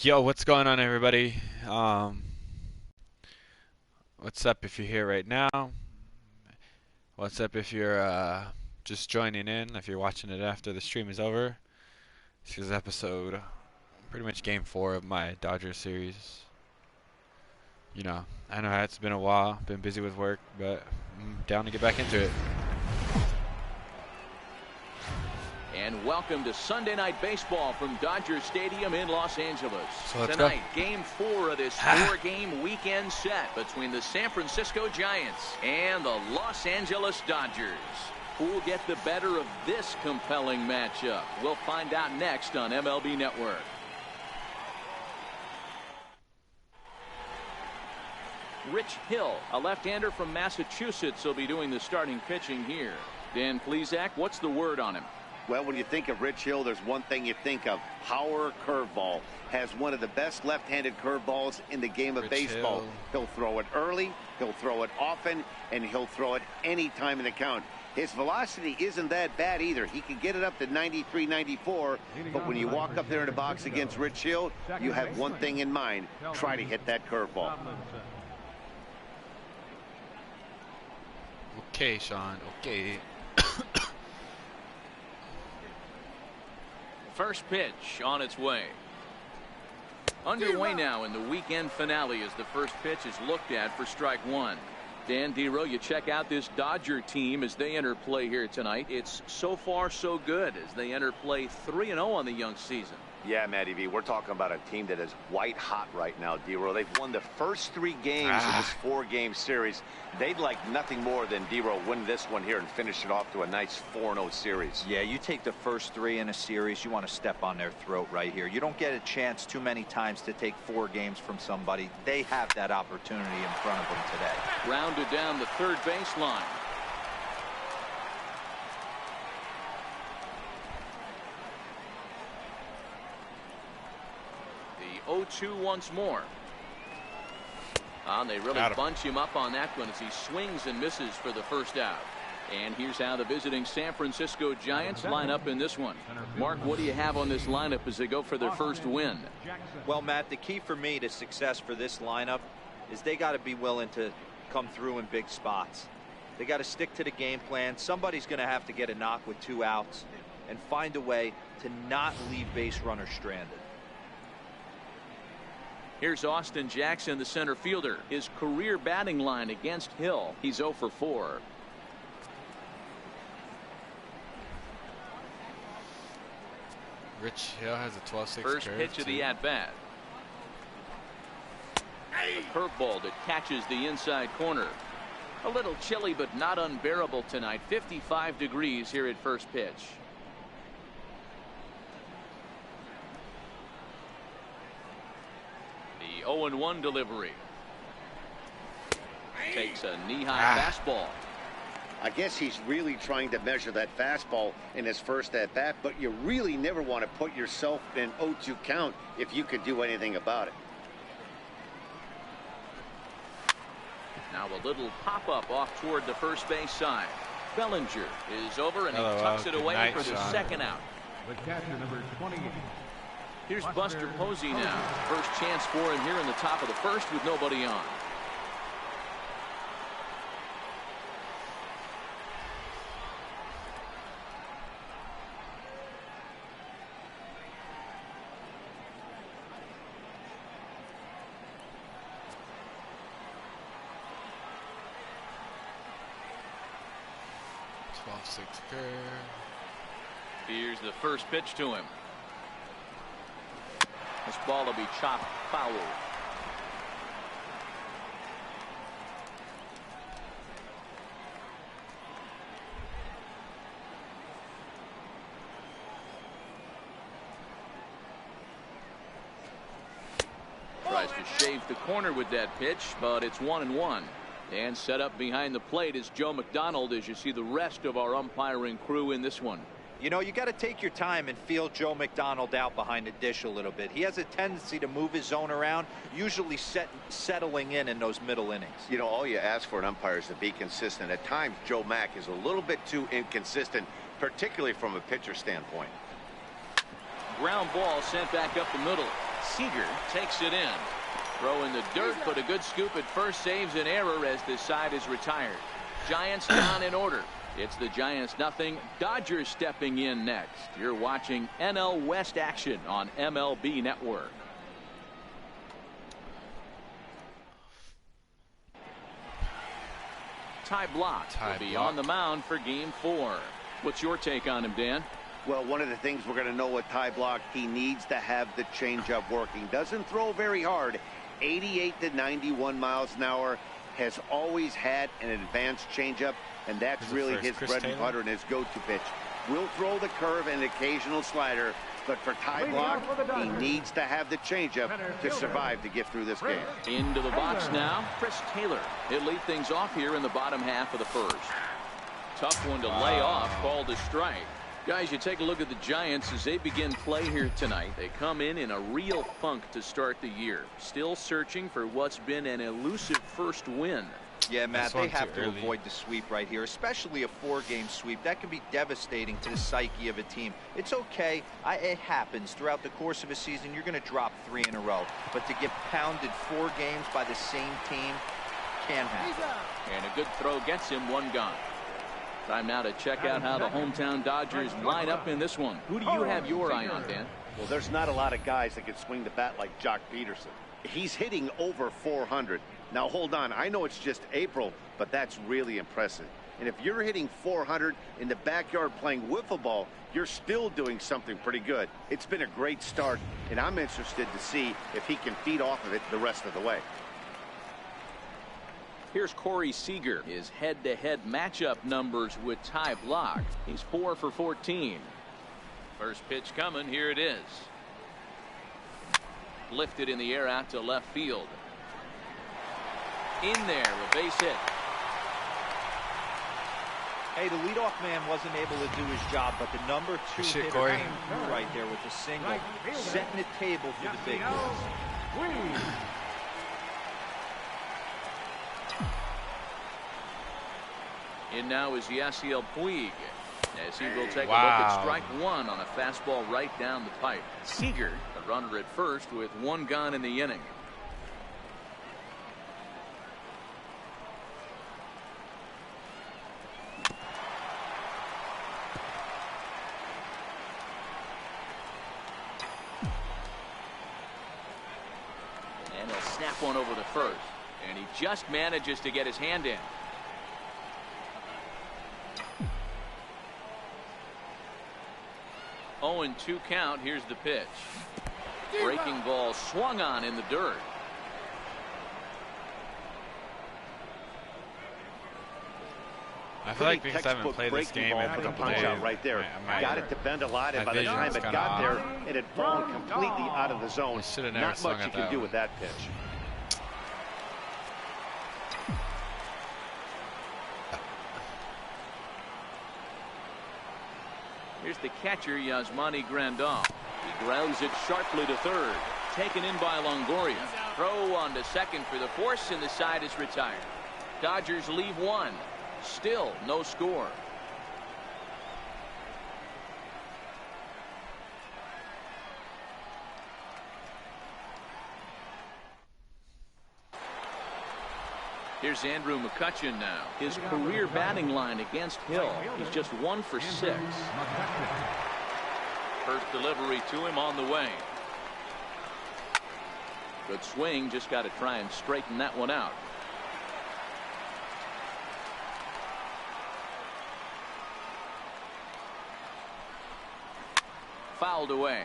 Yo, what's going on, everybody? What's up if you're here right now? What's up if you're just joining in? If you're watching it after the stream is over, this is episode, pretty much game 4 of my Dodgers series. You know, I know it's been a while, been busy with work, but I'm down to get back into it. And welcome to Sunday Night Baseball from Dodger Stadium in Los Angeles. So Tonight, Game 4 of this 4-game weekend set between the San Francisco Giants and the Los Angeles Dodgers. Who will get the better of this compelling matchup? We'll find out next on MLB Network. Rich Hill, a left-hander from Massachusetts, will be doing the starting pitching here. Dan Plesac, what's the word on him? Well, when you think of Rich Hill, there's one thing you think of. Power curveball. Has one of the best left-handed curveballs in the game of baseball. He'll throw it early, he'll throw it often, and he'll throw it any time in the count. His velocity isn't that bad either. He can get it up to 93, 94, but when you walk up there in the box against Rich Hill, you have one thing in mind. Try to hit that curveball. Okay, Sean, okay. First pitch on its way. Underway now in the weekend finale as the first pitch is looked at for strike one. Dan Dero, you check out this Dodger team as they enter play here tonight. It's so far so good as they enter play 3-0 on the young season. Yeah, Matty V, we're talking about a team that is white hot right now, D-Row. They've won the first 3 games of this 4-game series. They'd like nothing more than D-Row win this one here and finish it off to a nice 4-0 series. Yeah, you take the first 3 in a series, you want to step on their throat right here. You don't get a chance too many times to take 4 games from somebody. They have that opportunity in front of them today. Rounded down the third baseline. The 0-2 once more. They really bunch him up on that one as he swings and misses for the first out. And here's how the visiting San Francisco Giants line up in this one. Mark, what do you have on this lineup as they go for their first win? Well, Matt, the key for me to success for this lineup is they got to be willing to come through in big spots. They got to stick to the game plan. Somebody's going to have to get a knock with 2 outs and find a way to not leave base runners stranded. Here's Austin Jackson, the center fielder. His career batting line against Hill. He's 0 for 4. Rich Hill has a 12-6 First pitch of the at-bat. A curveball that catches the inside corner. A little chilly but not unbearable tonight. 55 degrees here at first pitch. The 0-1 delivery. Takes a knee-high fastball. I guess he's really trying to measure that fastball in his first at-bat, but you really never want to put yourself in an 0-2 count if you could do anything about it. Now a little pop-up off toward the first base side. Bellinger is over and he tucks it away for the second out. The catcher, number 28. Here's Buster Posey now. First chance for him here in the top of the first with nobody on. Here's the first pitch to him. This ball will be chopped foul. Tries to shave the corner with that pitch, but it's 1-1. And set up behind the plate is Joe McDonald as you see the rest of our umpiring crew in this one. You know, you got to take your time and feel Joe McDonald out behind the dish a little bit. He has a tendency to move his zone around, usually settling in those middle innings. You know, all you ask for an umpire is to be consistent. At times, Joe Mack is a little bit too inconsistent, particularly from a pitcher standpoint. Ground ball sent back up the middle. Seager takes it in. Throw in the dirt, but a good scoop at first saves an error as this side is retired. Giants down in order. It's the Giants nothing. Dodgers stepping in next. You're watching NL West action on MLB Network. Ty Blach will be on the mound for Game 4. What's your take on him, Dan? Well, one of the things we're going to know with Ty Blach, he needs to have the changeup working. Doesn't throw very hard. 88 to 91 miles an hour. Has always had an advanced changeup, and that's really his bread and butter and his go-to pitch. Will throw the curve and occasional slider, but for Ty Blach, he needs to have the changeup to survive to get through this game. Into the box now, Chris Taylor. He'll lead things off here in the bottom half of the first. Tough one to lay off, called a strike. Guys, you take a look at the Giants as they begin play here tonight. They come in a real funk to start the year. Still searching for what's been an elusive first win. Yeah, Matt, they have to avoid the sweep right here, especially a 4-game sweep. That can be devastating to the psyche of a team. It's okay. It happens. Throughout the course of a season, you're going to drop 3 in a row. But to get pounded 4 games by the same team can happen. And a good throw gets him 1 gone. Time now to check out how the hometown Dodgers line up in this one. Who do you have your eye on, Dan? Well, there's not a lot of guys that can swing the bat like Jock Peterson. He's hitting over 400. Now, hold on. I know it's just April, but that's really impressive. And if you're hitting 400 in the backyard playing wiffle ball, you're still doing something pretty good. It's been a great start, and I'm interested to see if he can feed off of it the rest of the way. Here's Corey Seager. His head-to-head matchup numbers with Ty Blach. He's 4 for 14. First pitch coming. Here it is. Lifted in the air out to left field. In there, a base hit. Hey, the leadoff man wasn't able to do his job, but the number 2 hitter came through right there with a single, setting the table for the big boys. In now is Yasiel Puig, as he will take a look at strike 1 on a fastball right down the pipe. Seager, the runner at first with 1 gone in the inning. And he'll snap one over the first, and he just manages to get his hand in. 0-2 count. Here's the pitch. Breaking ball swung on in the dirt. I feel like because I haven't played this game in a couple days, right there. Got it to bend a lot, and by the time it got there, it had fallen completely out of the zone. Not much you can do with that pitch. Here's the catcher, Yasmani Grandal. He grounds it sharply to third. Taken in by Longoria. Throw on to second for the force, and the side is retired. Dodgers leave 1. Still no score. Here's Andrew McCutchen now. His career batting line against Hill. He's just 1 for 6. First delivery to him on the way. Good swing. Just got to try and straighten that one out. Fouled away.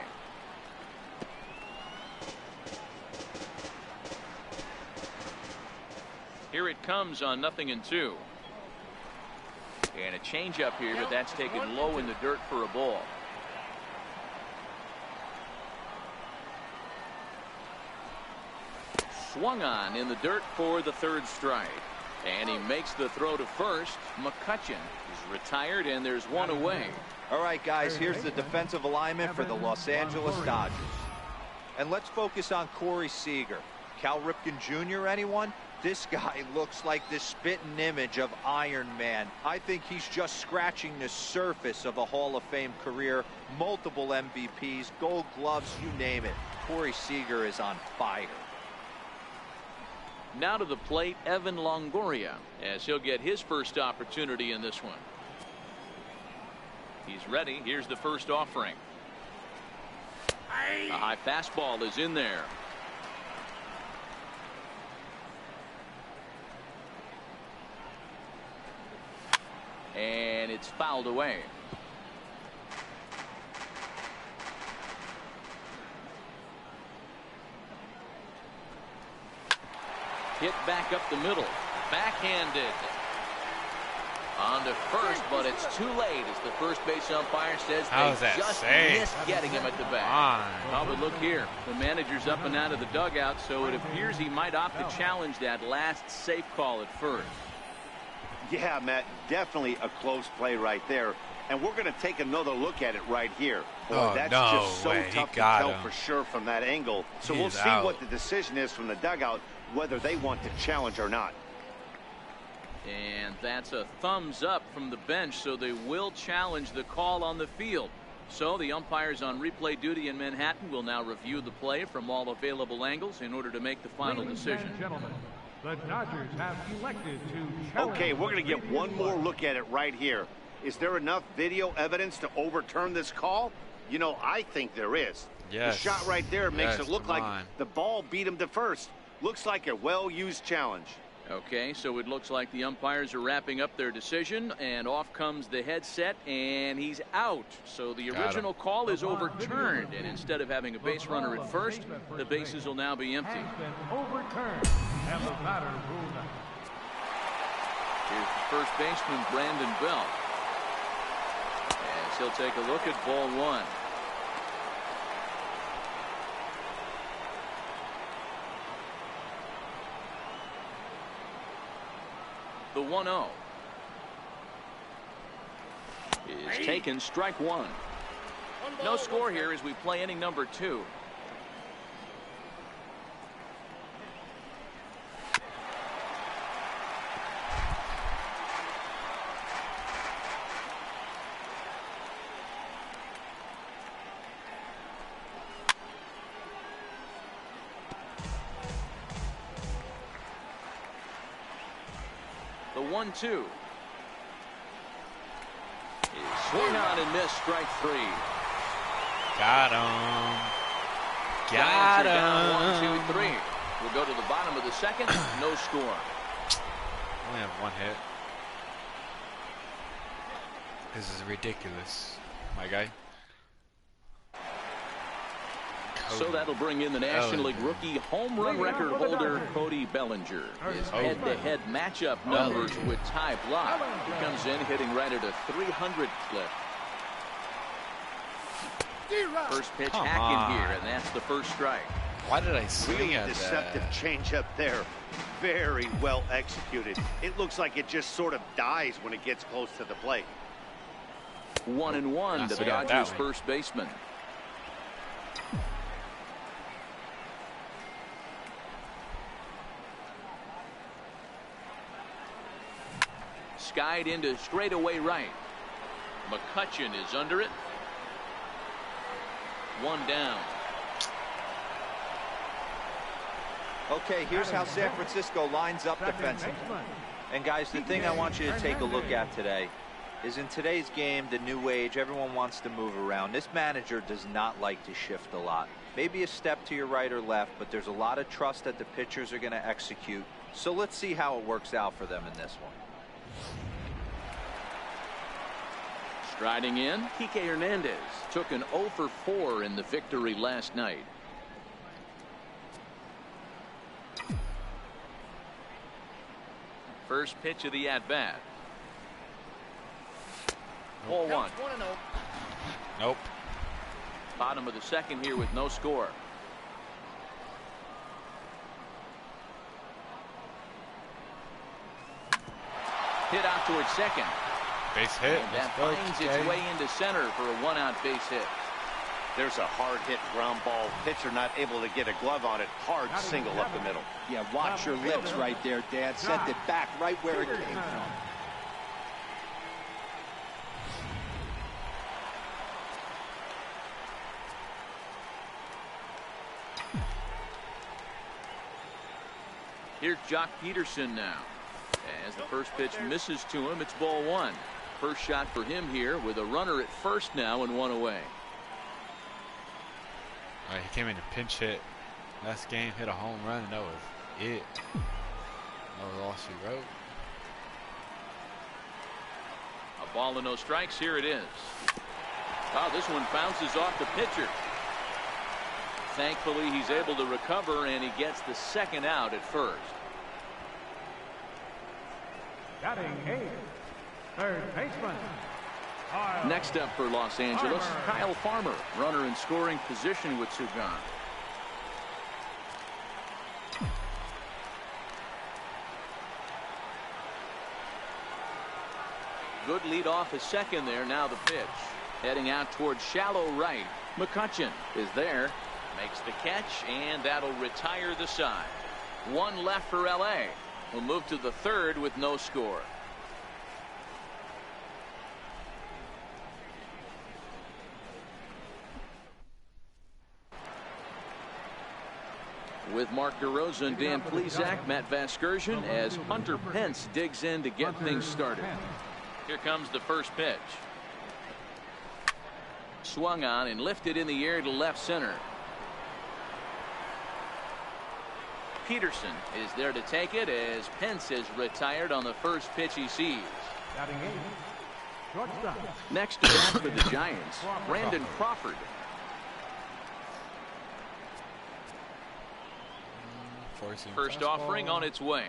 Here it comes on 0-2. And a changeup here, but that's taken low in the dirt for a ball. Swung on in the dirt for the 3rd strike. And he makes the throw to first. McCutchen is retired, and there's 1 away. All right, guys, here's the defensive alignment for the Los Angeles Dodgers. And let's focus on Corey Seager. Cal Ripken Jr., anyone? This guy looks like the spitting image of Iron Man. I think he's just scratching the surface of a Hall of Fame career. Multiple MVPs, Gold Gloves, you name it. Corey Seager is on fire. Now to the plate, Evan Longoria, as he'll get his first opportunity in this one. He's ready. Here's the first offering. A high fastball is in there. And it's fouled away. Hit back up the middle. Backhanded. On to first, but it's too late as the first base umpire says they just missed getting him at the bat. Oh, but look here. The manager's up and out of the dugout, so it appears he might opt to challenge that last safe call at first. Yeah, Matt, definitely a close play right there. And we're going to take another look at it right here. Boy, that's just so tough to tell for sure from that angle. So we'll see what the decision is from the dugout, whether they want to challenge or not. And that's a thumbs up from the bench, so they will challenge the call on the field. So the umpires on replay duty in Manhattan will now review the play from all available angles in order to make the final decision. Gentlemen, the Dodgers have elected to challenge. Okay, we're going to get one more look at it right here. Is there enough video evidence to overturn this call? You know, I think there is. Yes. The shot right there makes it look like the ball beat him to first. Looks like a well-used challenge. Okay, so it looks like the umpires are wrapping up their decision, and off comes the headset, and he's out. So the original call is overturned, and instead of having a base runner at first, the bases will now be empty. Has been overturned, and the batter ruled out. Here's the first baseman, Brandon Belt. As he'll take a look at ball one. The 1-0 is taken, strike one. No score here as we play inning number 2. The 1-2 is swung on and missed, strike 3. Got him. Got him. Down 1, 2, 3. We'll go to the bottom of the second. No score. Only have one hit. This is ridiculous, my guy. So that'll bring in the National League rookie home run record holder Cody Bellinger. His head-to-head matchup numbers with Ty Blach. He comes in hitting right at a 300 clip. First pitch hacking here, and that's the first strike. Why did I swing really at deceptive that? changeup there. Very well executed. It looks like it just sort of dies when it gets close to the plate. 1-1 to the Dodgers first baseman. Skied into straightaway right. McCutchen is under it. One down. Okay, here's how San Francisco lines up defensively. And guys, the thing I want you to take a look at today is in today's game, the new age, everyone wants to move around. This manager does not like to shift a lot. Maybe a step to your right or left, but there's a lot of trust that the pitchers are going to execute. So let's see how it works out for them in this one. Striding in, Kike Hernandez took an 0 for 4 in the victory last night. First pitch of the at-bat. Ball 1. Nope. Bottom of the second here with no score. Hit out towards second. Base hit. And that finds its way into center for a 1-out base hit. There's a hard hit ground ball. Pitcher not able to get a glove on it. Hard single up the middle. Yeah, watch your lips right there, Dad. Sent it back right where it came from. Here's Jock Peterson now. As the first pitch misses to him, it's ball one. First shot for him here with a runner at first now and one away. All right, he came in and pinch hit last game, hit a home run, and that was it. That was all she wrote. A ball and no strikes. Here it is. Oh, this one bounces off the pitcher. Thankfully, he's able to recover, and he gets the second out at first. Batting eighth, third baseman. Next up for Los Angeles, Kyle Farmer, runner in scoring position with two gone. Good lead off his second there. Now the pitch. Heading out towards shallow right. McCutchen is there. Makes the catch, and that'll retire the side. One left for LA. We'll move to the third with no score. With Mark DeRosa and Dan Plesac, Matt Vasgersian as Hunter Pence digs in to get things started. Here comes the first pitch. Swung on and lifted in the air to left center. Peterson is there to take it as Pence is retired on the first pitch he sees. Next to bat for the Giants, Brandon Crawford. First offering on its way.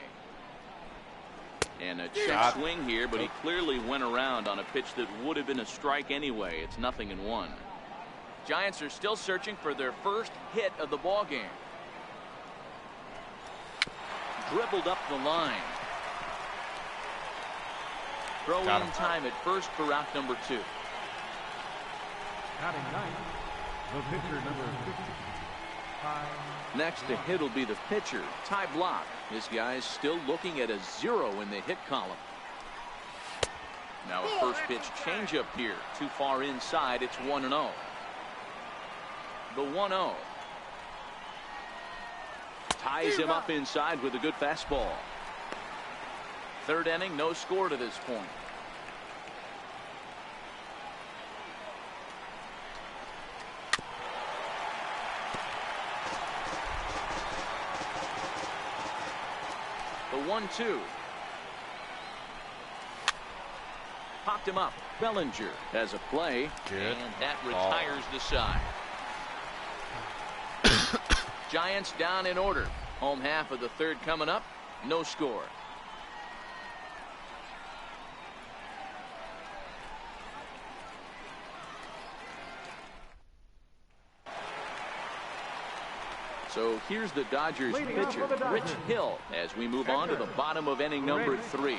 And a check swing here, but he clearly went around on a pitch that would have been a strike anyway. It's 0-1. Giants are still searching for their first hit of the ball game. Dribbled up the line. Throw in time at first for out number 2. Batting ninth, the pitcher number 50. Next to hit will be the pitcher, Ty Blach. This guy's still looking at a 0 in the hit column. Now a first pitch changeup here. Too far inside. It's 1-0. The 1-0. Ties him up inside with a good fastball. Third inning, no score to this point. The 1-2. Popped him up. Bellinger has a play. Good. And that retires the side. Giants down in order. Home half of the third coming up. No score. So here's the Dodgers pitcher, Rich Hill, as we move on to the bottom of inning number 3.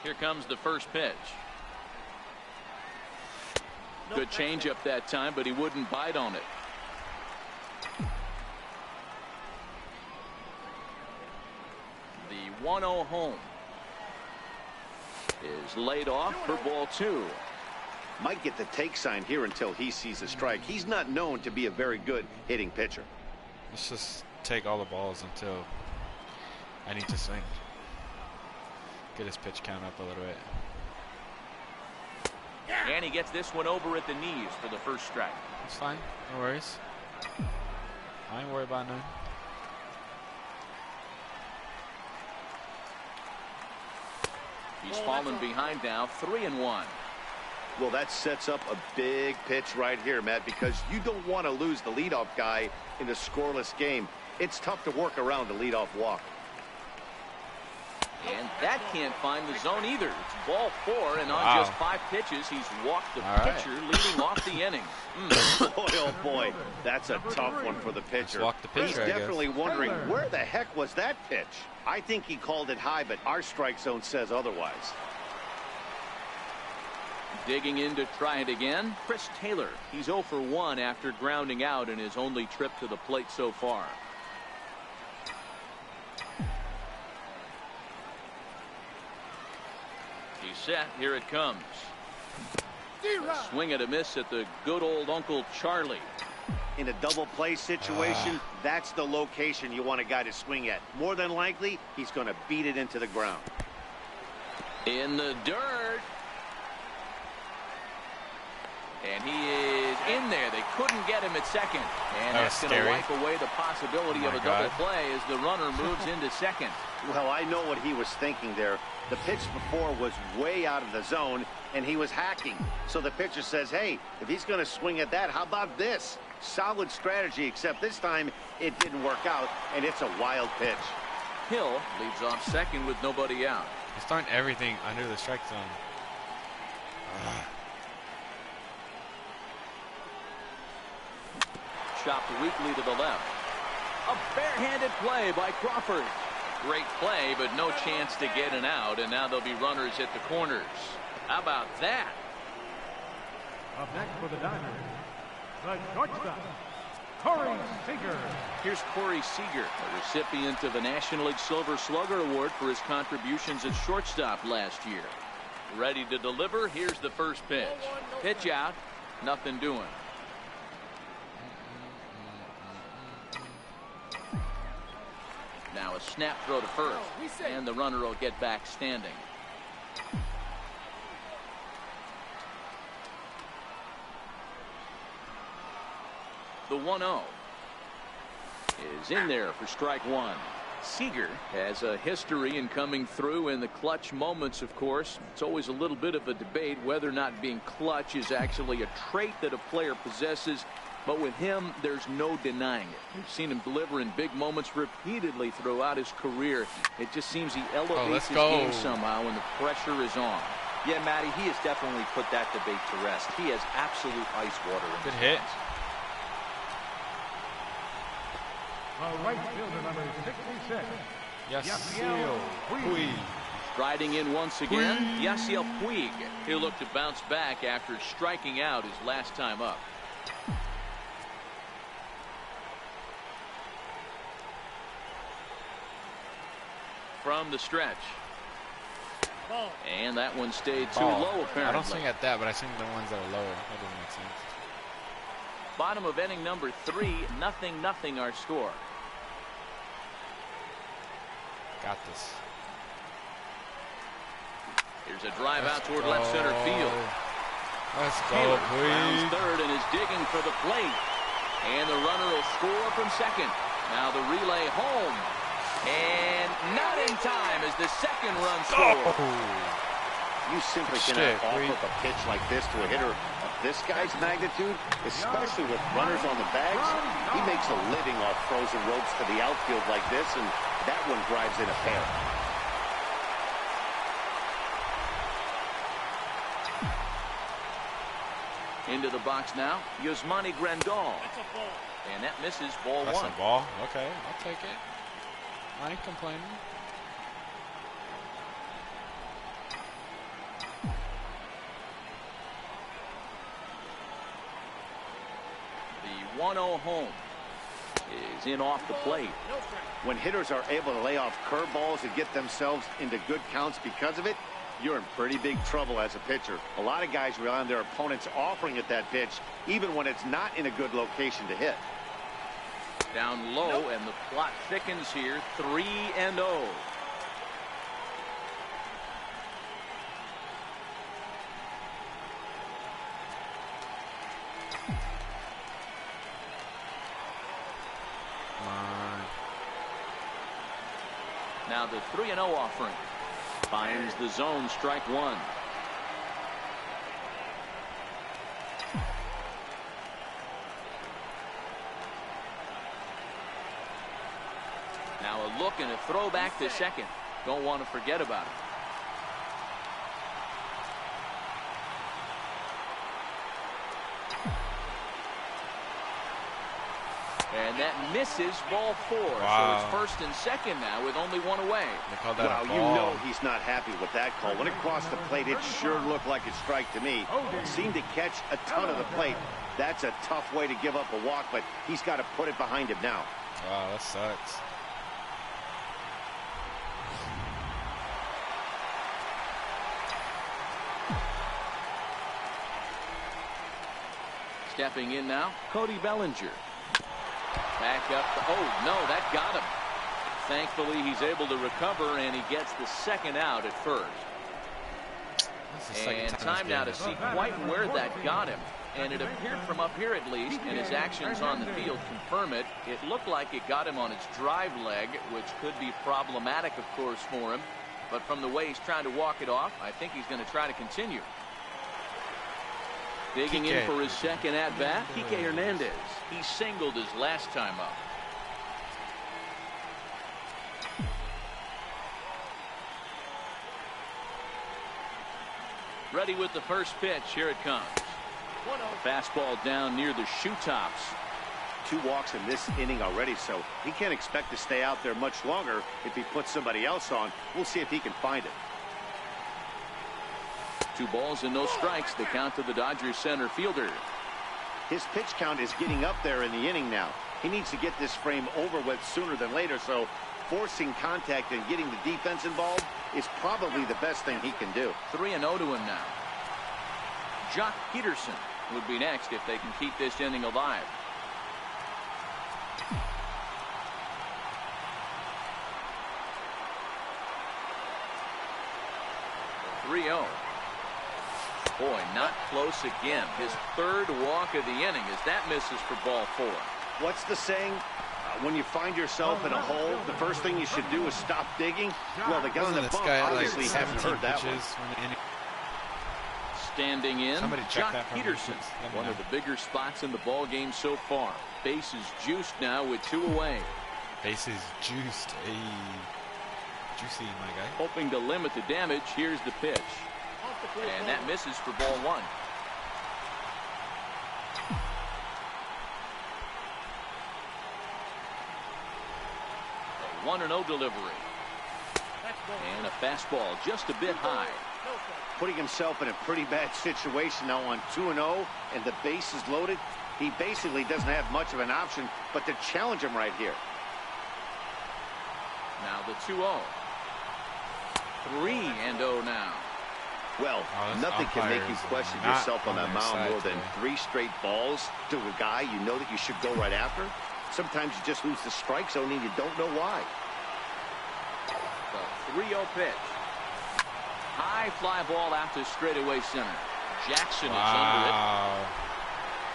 Here comes the first pitch. Good changeup that time, but he wouldn't bite on it. The 1-0 home is laid off for ball 2. Might get the take sign here until he sees a strike. He's not known to be a very good hitting pitcher. Let's just take all the balls until I need to swing. Get his pitch count up a little bit. And he gets this one over at the knees for the first strike. It's fine. No worries. I ain't worried about none. He's fallen behind now, 3-1. Well, that sets up a big pitch right here, Matt, because you don't want to lose the leadoff guy in a scoreless game. It's tough to work around a leadoff walk. And that can't find the zone either. It's ball 4, and on just 5 pitches, he's walked the pitcher, leading off the inning. Boy, oh boy, that's a tough one for the pitcher. Walk the pitcher, He's definitely wondering, where the heck was that pitch? I think he called it high, but our strike zone says otherwise. Digging in to try it again, Chris Taylor. He's 0 for 1 after grounding out in his only trip to the plate so far. He's set. Here it comes. A swing and a miss at the good old Uncle Charlie. In a double play situation, that's the location you want a guy to swing at. More than likely, he's going to beat it into the ground. In the dirt. And he is in there. They couldn't get him at second. And that's going to wipe away the possibility of a double play as the runner moves into second. Well, I know what he was thinking there. The pitch before was way out of the zone, and he was hacking. So the pitcher says, hey, if he's going to swing at that, how about this? Solid strategy, except this time it didn't work out, and it's a wild pitch. Hill leads off second with nobody out. He's throwing everything under the strike zone. Chopped weakly to the left. A barehanded play by Crawford. Great play, but no chance to get an out, and now there'll be runners at the corners. How about that? Up next for the Dodgers, the shortstop, Corey Seager. Here's Corey Seager, a recipient of the National League Silver Slugger Award for his contributions at shortstop last year. Ready to deliver. Here's the first pitch. Pitch out. Nothing doing. Now a snap throw to first, and the runner will get back standing. The 1-0 is in there for strike one. Seager has a history in coming through in the clutch moments, of course. It's always a little bit of a debate whether or not being clutch is actually a trait that a player possesses. But with him, there's no denying it. We've seen him deliver in big moments repeatedly throughout his career. It just seems he elevates his game somehow when the pressure is on. Yeah, Matty, he has definitely put that debate to rest. He has absolute ice water in Good his hit. hands. The right fielder, number 66. Yasiel Puig. Striding in once again, Yasiel Puig. He'll look to bounce back after striking out his last time up. From the stretch. And that one stayed too low, apparently. I don't swing at that, but I swing the ones that are lower. That doesn't make sense. Bottom of inning number 3, 0-0 our score. Got this. Here's a drive out toward left center field. Let's go, Taylor please. rounds third and is digging for the plate. And the runner will score from second. Now the relay home. And not in time as the second run scores. You simply cannot offer up a pitch like this to a hitter of this guy's magnitude, especially with runners on the bags. He makes a living off frozen ropes to the outfield like this, and that one drives in a pair. Into the box now, Yasmani Grandal. And that misses ball That's one. a ball. Okay, I'll take it. I ain't complaining. The 1-0 home is in off the plate. When hitters are able to lay off curveballs and get themselves into good counts because of it, you're in pretty big trouble as a pitcher. A lot of guys rely on their opponents offering at that pitch, even when it's not in a good location to hit. Down low, and the plot thickens here. 3-0. Now the 3-0 offering finds the zone, strike one. Now a look and a throw back to second. Don't want to forget about it. And that misses ball 4. Wow. So it's first and second now with only one away. They called that Wow, a you ball. know he's not happy with that call. When it crossed the plate, it sure looked like a strike to me. Seemed to catch a ton of the plate. That's a tough way to give up a walk, but he's got to put it behind him now. Wow, that sucks. Stepping in now, Cody Bellinger. Back up. Oh, no, that got him. Thankfully, he's able to recover, and he gets the second out at first. And time now to see quite where that got him. And it appeared from up here at least, and his actions on the field confirm it. It looked like it got him on his drive leg, which could be problematic, of course, for him. But from the way he's trying to walk it off, I think he's going to try to continue. Digging in for his second at-bat, Kike Hernandez. He singled his last time up. Ready with the first pitch. Here it comes. Fastball down near the shoe tops. 2 walks in this inning already, so he can't expect to stay out there much longer if he puts somebody else on. We'll see if he can find it. 2 balls and no strikes. The count to the Dodgers center fielder. His pitch count is getting up there in the inning now. He needs to get this frame over with sooner than later, so forcing contact and getting the defense involved is probably the best thing he can do. 3-0 to him now. Jock Peterson would be next if they can keep this inning alive. .3-0. Boy, not close again. His third walk of the inning as that misses for ball 4. What's the saying? When you find yourself in a hole, the first thing you should do is stop digging. Well, the guy on the bump obviously haven't heard that one. Standing in, Jock that Peterson, one of the bigger spots in the ball game so far. Bases juiced now with 2 away. Bases juiced. Hey. Juicy, my guy. Hoping to limit the damage. Here's the pitch. And that misses for ball 1. A 1-0 delivery. And a fastball just a bit high. Putting himself in a pretty bad situation now on 2-0 and the bases loaded. He basically doesn't have much of an option but to challenge him right here. Now the 2-0. 3-0 now. Well, nothing can make you question yourself on that mound more than 3 straight balls to a guy you know that you should go right after. Sometimes you just lose the strike zone and you don't know why. The 3-0 pitch. High fly ball out to straightaway center. Jackson is under it.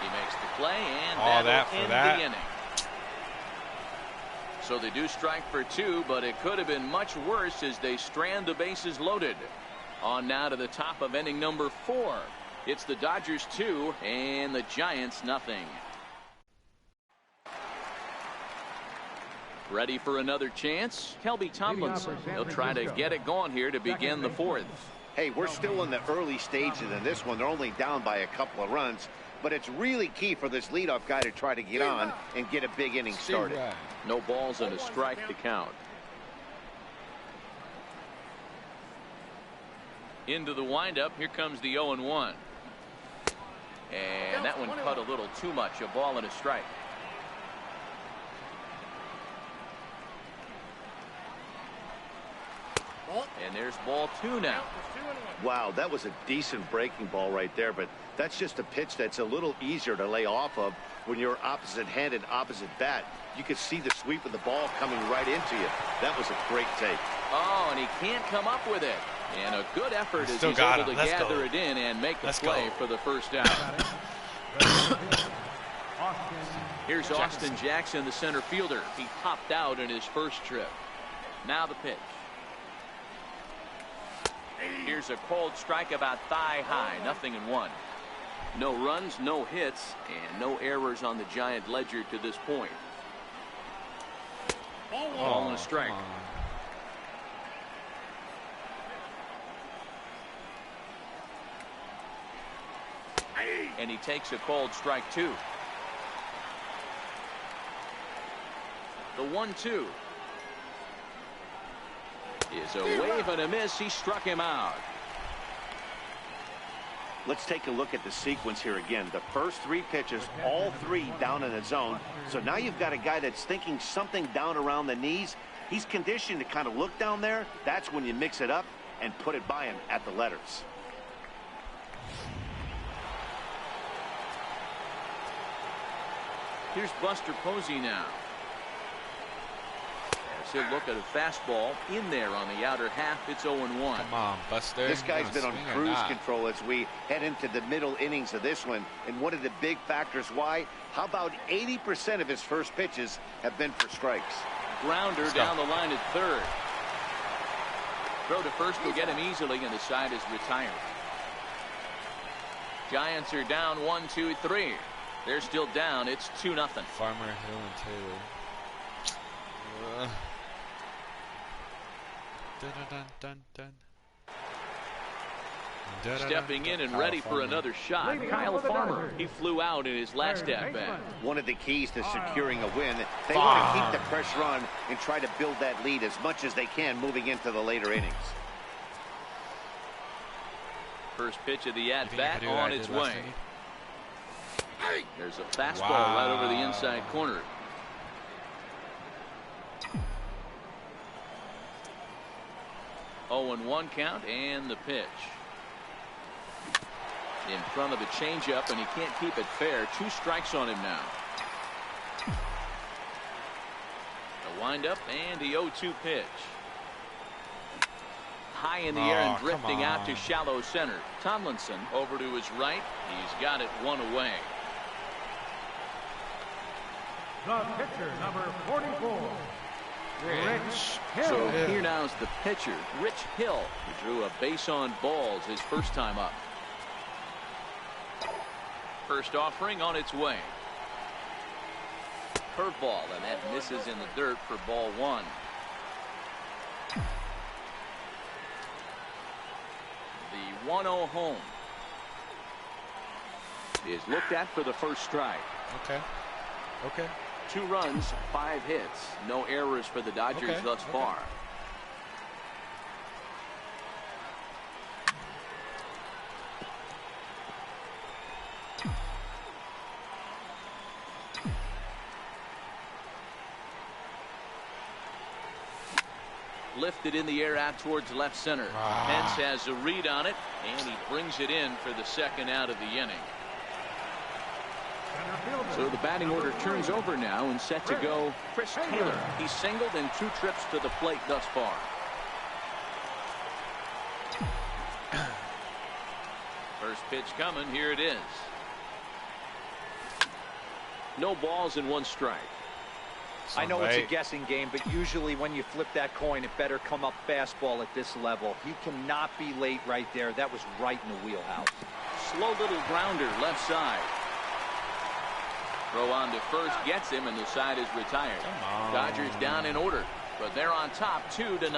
He makes the play, and that'll end the inning. So they do strike for 2, but it could have been much worse as they strand the bases loaded. On now to the top of inning number 4. It's the Dodgers 2 and the Giants nothing. Ready for another chance? Kelby Tomlinson. He'll try to get it going here to begin the 4th. Hey, we're still in the early stages in this one. They're only down by a couple of runs, but it's really key for this leadoff guy to try to get on and get a big inning started. No balls and a strike to count. Into the windup. Here comes the 0-1. And that one cut a little too much. A ball and a strike. And there's ball 2 now. Wow, that was a decent breaking ball right there, but that's just a pitch that's a little easier to lay off of when you're opposite-handed, opposite bat. You could see the sweep of the ball coming right into you. That was a great take. Oh, and he can't come up with it. And a good effort as he's able to gather it in and make the play for the first out. Here's Austin Jackson, the center fielder. He popped out in his first trip. Now the pitch. Here's a cold strike about thigh high. 0-1. No runs, no hits, and no errors on the Giant ledger to this point. Ball and a strike. And he takes a cold strike 2. The 1-2 is a wave and a miss. He struck him out. Let's take a look at the sequence here again. The first 3 pitches, all 3 down in the zone. So now you've got a guy that's thinking something down around the knees. He's conditioned to kind of look down there. That's when you mix it up and put it by him at the letters. Here's Buster Posey now. As he'll look at a fastball in there on the outer half. It's 0-1. Come on, Buster. This guy's been on cruise control as we head into the middle innings of this one. And one of the big factors why, how about 80% of his first pitches have been for strikes? Grounder down the line at third. Throw to first will get him easily, and the side is retired. Giants are down 1-2-3. They're still down. It's 2-0. Farmer, Hill, and Taylor. Stepping in and ready for another shot, Kyle Farmer. He flew out in his last at-bat. One of the keys to securing a win, they want to keep the pressure on and try to build that lead as much as they can moving into the later innings. First pitch of the at-bat on its way. There's a fastball right over the inside corner. Oh, 0-1 count, and the pitch. In front of the changeup, and he can't keep it fair. 2 strikes on him now. The windup and the 0-2 pitch. High in the air and drifting out to shallow center. Tomlinson over to his right. He's got it 1 away. The pitcher, number 44. Rich Hill. So here now's the pitcher, Rich Hill, who drew a base on balls his first time up. First offering on its way. Curveball, and that misses in the dirt for ball 1. The 1-0 home is looked at for the first strike. Okay. 2 runs, 5 hits. No errors for the Dodgers thus far. Lifted in the air out towards left center. Pence has a read on it, and he brings it in for the second out of the inning. So the batting order turns over now, and set to go Chris Taylor. He's singled in 2 trips to the plate thus far. First pitch coming. Here it is. No balls and 1 strike. I know it's a guessing game, but usually when you flip that coin, it better come up fastball at this level. He cannot be late right there. That was right in the wheelhouse. Slow little grounder left side. Throw on to first gets him, and the side is retired. Dodgers down in order, but they're on top 2-0.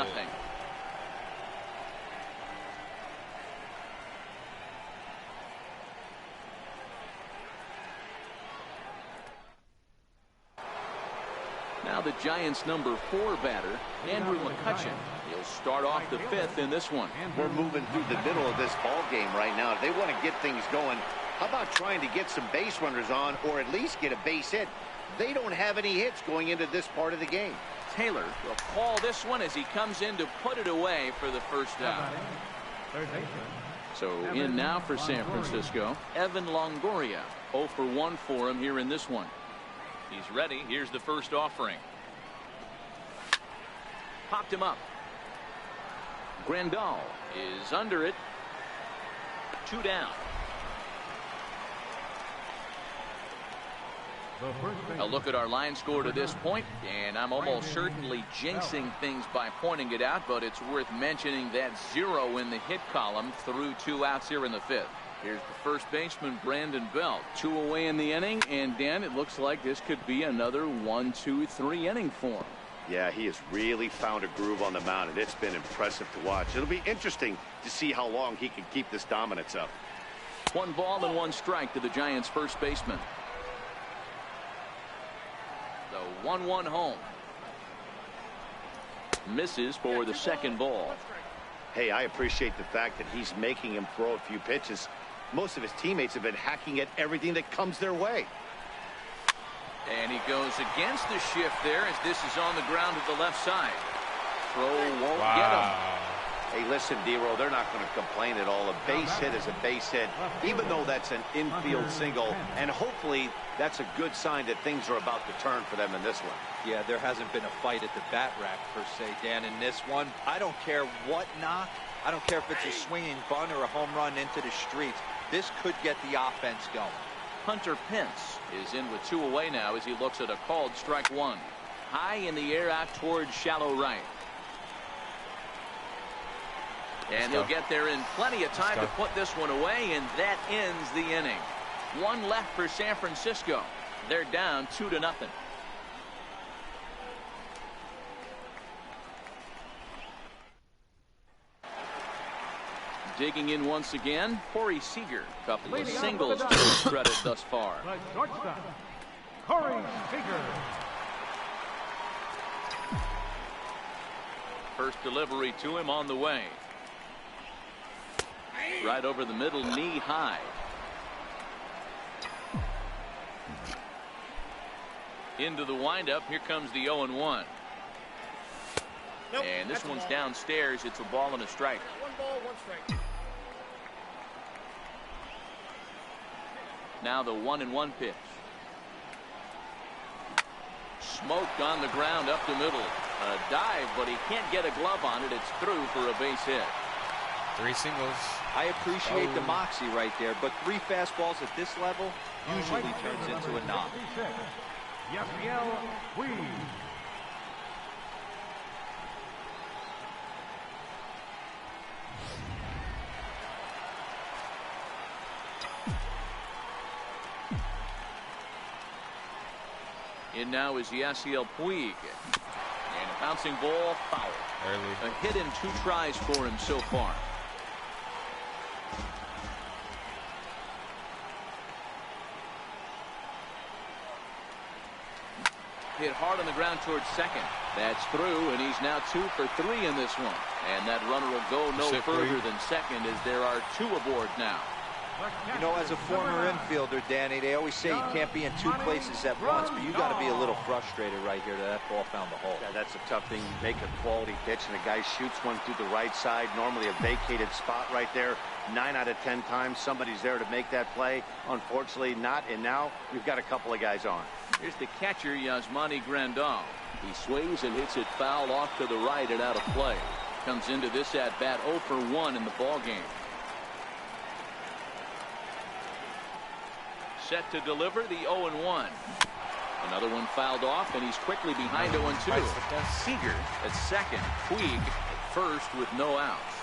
Now the Giants' number 4 batter, Andrew McCutchen. He'll start off the 5th in this one. We're moving through the middle of this ball game right now. If they want to get things going, how about trying to get some base runners on, or at least get a base hit? They don't have any hits going into this part of the game. Taylor will call this one as he comes in to put it away for the first out. So in now for San Francisco, Evan Longoria. 0 for 1 for him here in this one. He's ready. Here's the first offering. Popped him up. Grandal is under it. 2 down. A look at our line score to this point, and I'm almost certainly jinxing things by pointing it out, but it's worth mentioning that 0 in the hit column through 2 outs here in the 5th. Here's the first baseman, Brandon Belt. 2 away in the inning, and Dan, it looks like this could be another 1-2-3 inning for him. Yeah, he has really found a groove on the mound, and it's been impressive to watch. It'll be interesting to see how long he can keep this dominance up. 1 ball and 1 strike to the Giants' first baseman. The 1-1 home. Misses for the second ball. Hey, I appreciate the fact that he's making him throw a few pitches. Most of his teammates have been hacking at everything that comes their way. And he goes against the shift there as this is on the ground at the left side. Throw won't get him. Hey, listen, D-Roll, they're not going to complain at all. A base hit is a base hit, even though that's an infield single. And hopefully that's a good sign that things are about to turn for them in this one. Yeah, there hasn't been a fight at the bat rack, per se, Dan, in this one. I don't care what knock. I don't care if it's a swinging bunt or a home run into the streets. This could get the offense going. Hunter Pence is in with 2 away now as he looks at a called strike 1. High in the air out towards shallow right. And he'll get there in plenty of time to put this one away, and that ends the inning. 1 left for San Francisco. They're down 2-0. Digging in once again, Corey Seager. Couple of singles to his credit thus far. The shortstop, Corey Seager. First delivery to him on the way. Right over the middle, knee high. Into the windup. Here comes the 0-1. And this one's downstairs. It's a ball and a strike. 1 ball, 1 strike. Now the 1-1 pitch. Smoked on the ground up the middle. A dive, but he can't get a glove on it. It's through for a base hit. 3 singles. I appreciate the moxie right there, but 3 fastballs at this level usually turns into a knock. Yasiel Puig. In now is Yasiel Puig. And a bouncing ball foul. Early. A hit in 2 tries for him so far. Hit hard on the ground towards second. That's through, and he's now 2 for 3 in this one. And that runner will go no further than second as there are 2 aboard now. You know, as a former infielder, Danny, they always say you can't be in 2 places at once, but you got to be a little frustrated right here that ball found the hole. Yeah, that's a tough thing. You make a quality pitch and a guy shoots one through the right side, normally a vacated spot right there. 9 out of 10 times somebody's there to make that play. Unfortunately not, and now we've got a couple of guys on. Here's the catcher, Yasmani Grandal. He swings and hits it foul off to the right and out of play. Comes into this at bat 0 for 1 in the ball game. Set to deliver the 0-1. Another one fouled off, and he's quickly behind 0-2. Seager at second. Puig at first with no outs.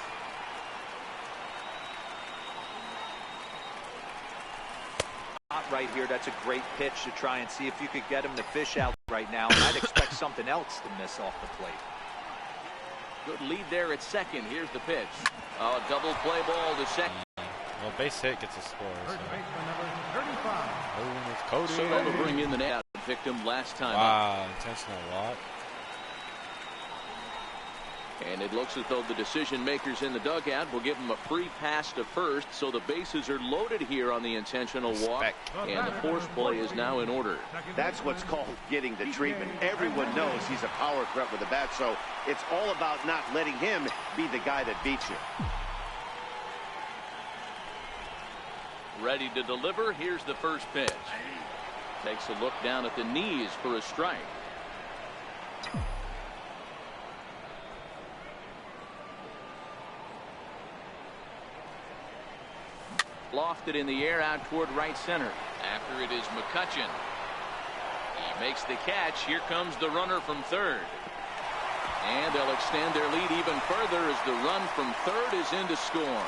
Right here, that's a great pitch to try and see if you could get him to fish out right now. And I'd expect something else to miss off the plate. Good lead there at second. Here's the pitch. A double play ball to second. Well, base hit gets a score. First baseman number 35. Oh, it's Cody. So to bring in the net victim last time. Wow, intentional walk. And it looks as though the decision makers in the dugout will give him a free pass to first, so the bases are loaded here on the intentional walk, and the force play is now in order. That's what's called getting the treatment. Everyone knows he's a power threat with the bat, so it's all about not letting him be the guy that beats you. Ready to deliver. Here's the first pitch. Takes a look down at the knees for a strike. Lofted in the air out toward right center. After it is McCutchen. He makes the catch. Here comes the runner from third. And they'll extend their lead even further as the run from third is in to score.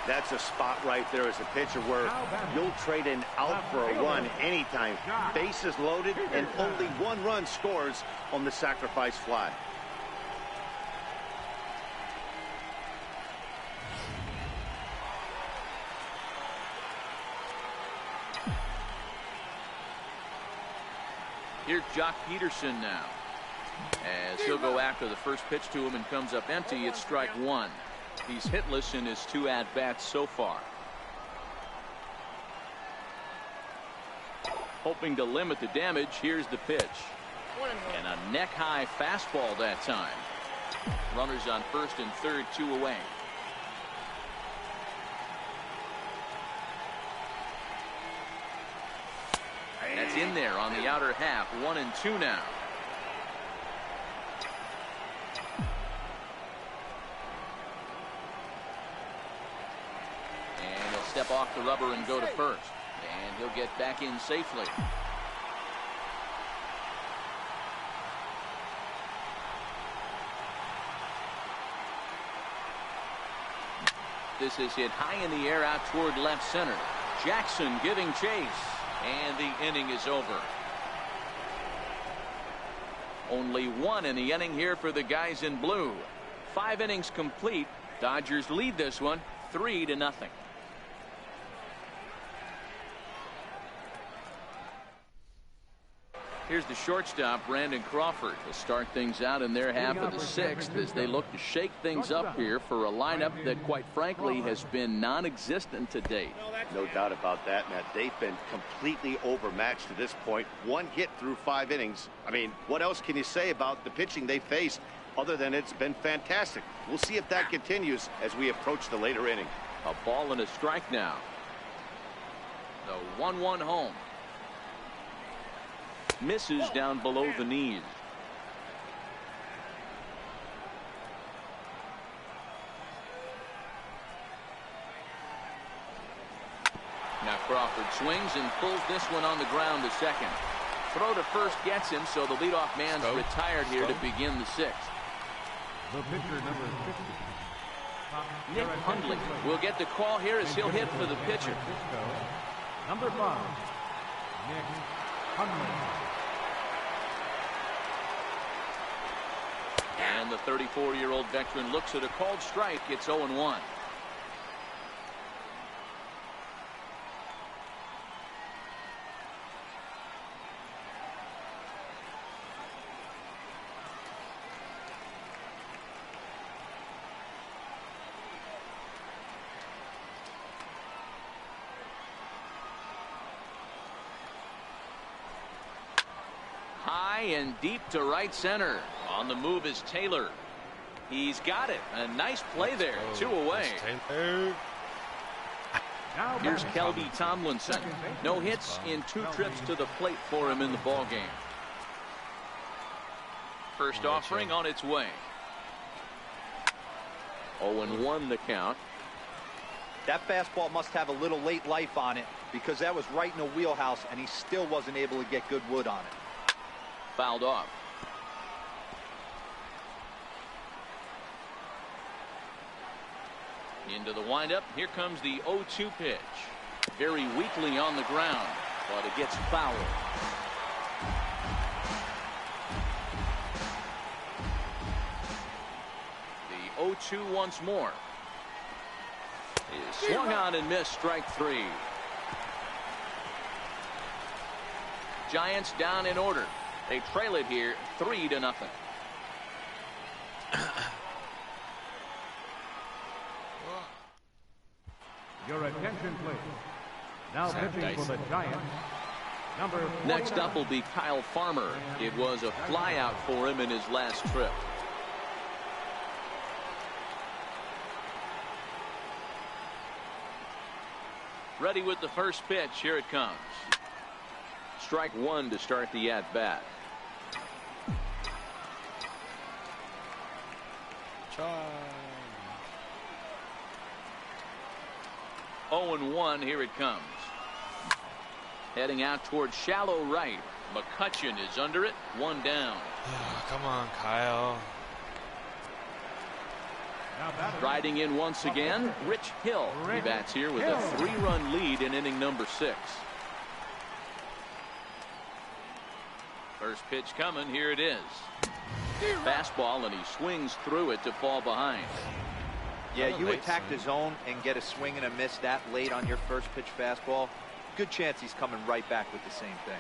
That's a spot right there as a pitcher where you'll trade an out for a run anytime. Bases loaded and only 1 run scores on the sacrifice fly. Here's Jock Peterson now. As he'll go after the first pitch to him and comes up empty, it's strike one. He's hitless in his 2 at-bats so far. Hoping to limit the damage, here's the pitch. And a neck-high fastball that time. Runners on first and third, 2 away. That's in there on the outer half. 1-2 now. And he'll step off the rubber and go to first. And he'll get back in safely. This is hit high in the air out toward left center. Jackson giving chase. And the inning is over. Only 1 in the inning here for the guys in blue. 5 innings complete. Dodgers lead this one 3-0. Here's the shortstop, Brandon Crawford, to start things out in their half of the 6th as they look to shake things up here for a lineup that, quite frankly, has been non-existent to date. No doubt about that, Matt. They've been completely overmatched to this point. 1 hit through 5 innings. I mean, what else can you say about the pitching they faced other than it's been fantastic? We'll see if that continues as we approach the later inning. A ball and a strike now. The 1-1 home. Misses down below the knees. Now Crawford swings and pulls this one on the ground to second. Throw to first gets him, so the leadoff man's retired here to begin the 6th. The pitcher, number 50. Nick Hundley will get the call here as he'll hit for the pitcher. Number 5, Nick Hundley. And the 34-year-old veteran looks at a called strike. It's 0-1. High and deep to right center. On the move is Taylor. He's got it. A nice play there. 2 away. Here's Kelby Tomlinson. No hits in 2 trips to the plate for him in the ballgame. First offering on its way. 0-1 the count. That fastball must have a little late life on it because that was right in the wheelhouse and he still wasn't able to get good wood on it. Fouled off. Into the windup. Here comes the 0-2 pitch. Very weakly on the ground, but it gets fouled. The 0-2 once more. Is swung on and missed. Strike 3. Giants down in order. They trail it here 3-0. Your attention, please. Now pitching for the Giants. Number 49. Next up will be Kyle Farmer. It was a flyout for him in his last trip. Ready with the first pitch. Here it comes. Strike 1 to start the at-bat. Try. 0-1. Here it comes. Heading out towards shallow right. McCutcheon is under it. 1 down. Come on, Kyle. Riding in once again, Rich Hill. He bats here with a 3-run lead in inning number 6. First pitch coming. Here it is. Fastball, and he swings through it to fall behind. Yeah, you attack the zone and get a swing and a miss that late on your first pitch fastball. Good chance he's coming right back with the same thing.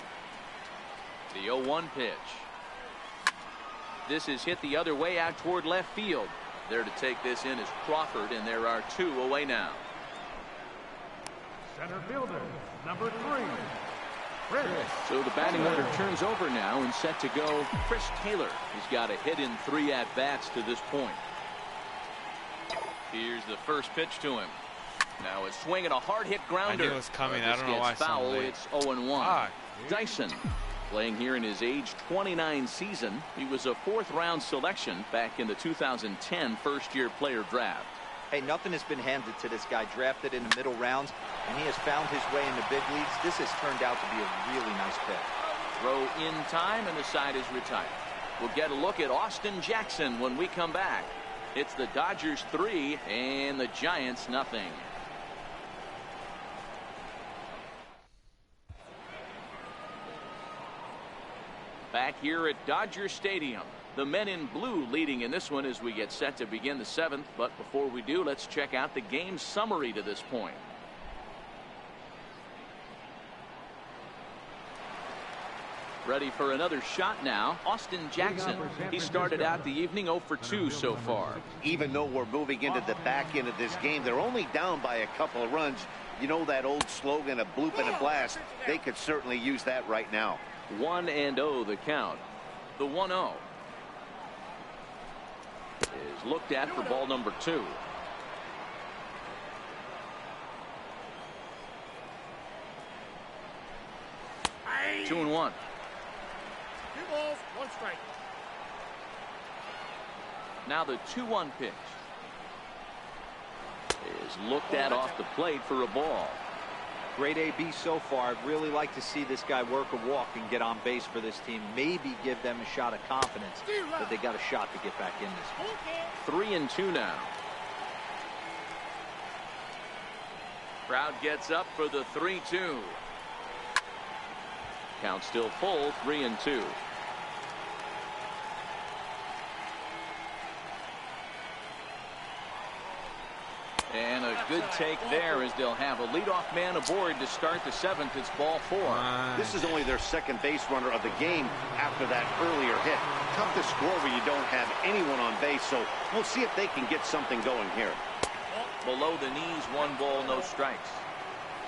The 0-1 pitch. This is hit the other way out toward left field. There to take this in is Crawford, and there are 2 away now. Center fielder, number 3. Chris. So the batting order turns over now and set to go Chris Taylor. He's got a hit in 3 at-bats to this point. Here's the first pitch to him. Now a swing and a hard hit grounder. I knew it was coming. I don't know why. Foul. It's 0-1. Dyson playing here in his age 29 season. He was a 4th-round selection back in the 2010 first-year player draft. Hey, nothing has been handed to this guy. Drafted in the middle rounds, and he has found his way in the big leagues. This has turned out to be a really nice pick. Throw in time, and the side is retired. We'll get a look at Austin Jackson when we come back. It's the Dodgers 3 and the Giants nothing. Back here at Dodger Stadium. The men in blue leading in this one as we get set to begin the 7th. But before we do, let's check out the game summary to this point. Ready for another shot now. Austin Jackson. He started out the evening 0 for 2 so far. Even though we're moving into the back end of this game, they're only down by a couple of runs. You know that old slogan, a bloop and a blast. They could certainly use that right now. 1-0 the count. The 1-0 is looked at for ball number 2. Aye. 2-1. 2 balls, 1 strike. Now the 2-1 pitch is looked at off the plate for a ball. Great AB so far. I'd really like to see this guy work a walk and get on base for this team. Maybe give them a shot of confidence that they got a shot to get back in this one. 3-2 now. Crowd gets up for the 3-2. Count still full, 3-2. And a good take there as they'll have a leadoff man aboard to start the 7th. It's ball 4. This is only their second base runner of the game after that earlier hit. Tough to score when you don't have anyone on base, so we'll see if they can get something going here. Below the knees, 1 ball, no strikes.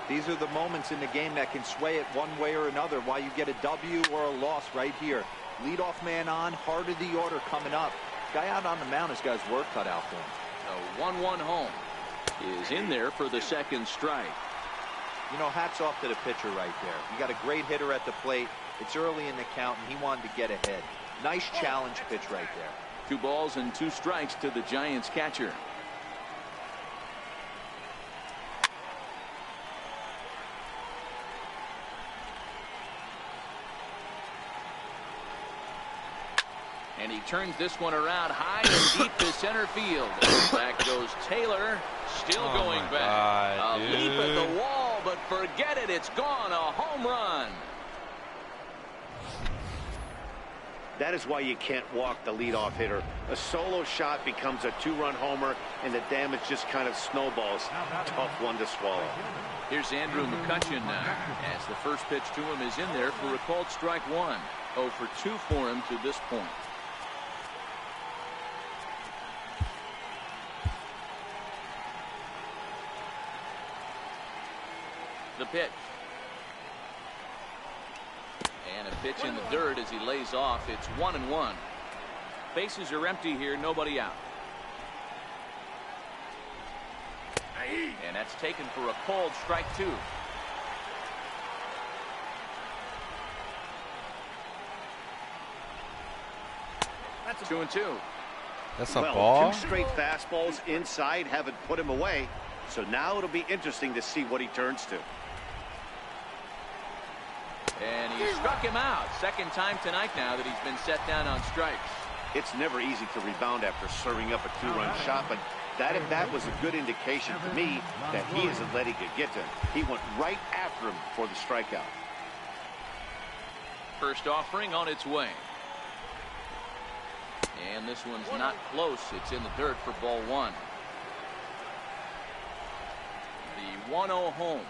These are the moments in the game that can sway it one way or another. Why you get a W or a loss right here. Leadoff man on, heart of the order coming up. Guy out on the mound has got his work cut out for him. A 1-1 home is in there for the 2nd strike. You know, hats off to the pitcher right there. You got a great hitter at the plate. It's early in the count, and he wanted to get ahead. Nice challenge pitch right there. 2 balls and 2 strikes to the Giants catcher. And he turns this one around high and deep to center field. Back goes Taylor, still going back. God, a leap at the wall, but forget it, it's gone. A home run. That is why you can't walk the leadoff hitter. A solo shot becomes a 2-run homer, and the damage just kind of snowballs. Tough one to swallow. Here's Andrew McCutcheon now, as the first pitch to him is in there for a called strike 1. 0 for 2 for him to this point. The pitch. And a pitch in the dirt as he lays off. It's 1-1. Bases are empty here, nobody out. And that's taken for a called strike 2. That's 2-2. That's a well, ball? 2 straight fastballs inside haven't put him away. So now it'll be interesting to see what he turns to. And he struck him out. 2nd time tonight now that he's been set down on strikes. It's never easy to rebound after serving up a 2-run shot, but that was a good indication to me that he isn't letting it get to him. He went right after him for the strikeout. First offering on its way. And this one's not close. It's in the dirt for ball 1. The 1-0 home.